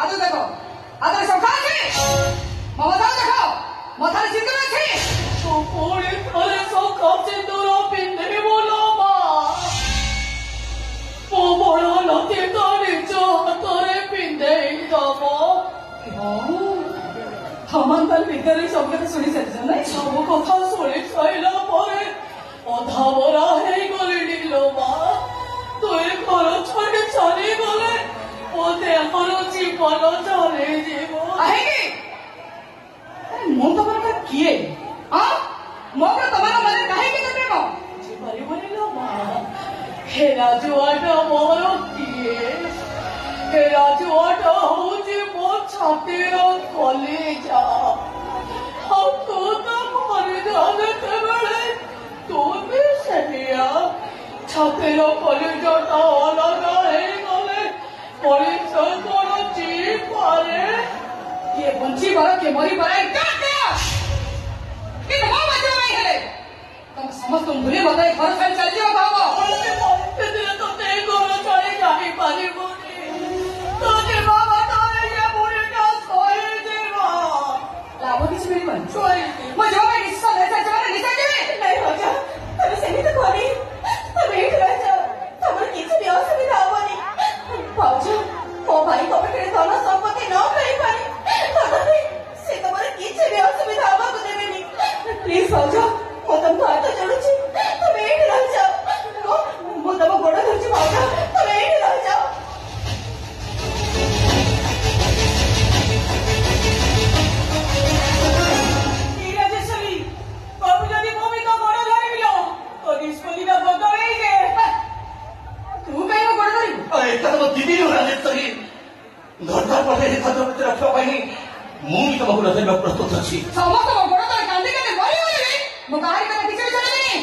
हाथ देखो हाथ सखा अच्छी ममता देखो मथार सिंदूर अच्छी तो पूरी थोड़े सखा सिंदूर पिंधे बोलो माँ वो बड़ा लती तो निचो हाथरे पिंधे दबो हमार भीतर सब कथा शुणी सारी ना सब कथा शुणी सारा पर अधा बरा हो मा तुई घर छड़ी चली गले मो देहर जीवन चली जीव ମୁଁ ତମର କିଏ ମୋ ତମର ମନେ କାହିଁକି ତ ପ୍ରେମ ବୁଝିପାରିବନି ଲୋ ମା ହେ ରାଜୁଆଟା ମୋର କିଏ ହେ ରାଜୁଆଟା ହଉଛି ମୋ ଛାତିର କଲିଜା ଆଉ ତୁ ତ ମରିଯା ଯେତେବେଳେ ତୁ ବି ସେଇଆ ଛାତିର କଲିଜାଟା ଅଲଗା ହେଇଗଲେ ମଣିଷ କଣ ଜିପାରେ କିଏ ବଞ୍ଚିବାର କିଏ ମରିବାର କିନ୍ତୁ ମୋ ବାଧ୍ୟ ନାହିଁ ହେଲେ ତମେ ସମସ୍ତଙ୍କୁ ଭୁଲି ମତେ ଘର ଛାଡ଼ି ଚାଲିଯିବାକୁ ହବ ସେଥିରେ ତତେ ଘର ଛାଡ଼ି ଯାଇପାରିବୁନି ତୋ ଯିବା ବାଟରେ ବୁଢ଼ୀଟା ଶୋଇଯିବ ଲାଭ କିଛି ମିଳିବନି ଶୋଇଯିବ ମୋ ଜୀବନ ନିଶ୍ଚୟ ସେମାନେ ନିଶ୍ଚୟ ଯିବେ ନାଇଁ ରାଜା ତମେ ସେମିତି କରି ତମେ ଏଇଠି ରହିଛ ତମର କିଛି ବି ଅସୁବିଧା ହବନି ଭାଉଜ ମୋ ଭାଇ ତମେ ଧନ ସମ୍ପତ୍ତି ନ ପାଇପାରି ତଥାପି ସେ ତମର କିଛି ବି ଅସୁବିଧା ହବାକୁ ଦେବେନି ପ୍ଲିଜ ଭାଉଜ ମୁଁ ତମକୁ ହାତ ଯୋଡୁଛି ତମେ ଏଇଠି ରହିଯାଅ ମୁଁ ତମ ଗୋଡ ଧରୁଛି ଭାଉଜ ତମେ ଏଇଠି ରହିଯାଅ ରାଜେଶ୍ୱରୀ ବାବୁ ଯଦି ମୁଁ ତ ଗୋଡ ଧରିବିଲ ତ ନିଷ୍ପତ୍ତିଟା ବଦଳେଇ ଦେ ତୁ କାହିଁ ମୋ ଗୋଡ ଧରିବୁ ଏଟା ତମ ଦିଦି ରାଜେଶ୍ୱରୀ ଧର୍ମା ପଠେଇ ଛତ୍ରପତି ରଖିବା ପାଇଁ ମୁଁ ବି ତମକୁ ରଖେଇବାକୁ ପ୍ରସ୍ତୁତ ଅଛି ସମସ୍ତ ମୋ ଗୋଡ ତଳେ କାନ୍ଦି କାନ୍ଦି ମରିଗଲେ ମୁଁ କାହାରି କଥା କିଛି ବି ଜାଣିନି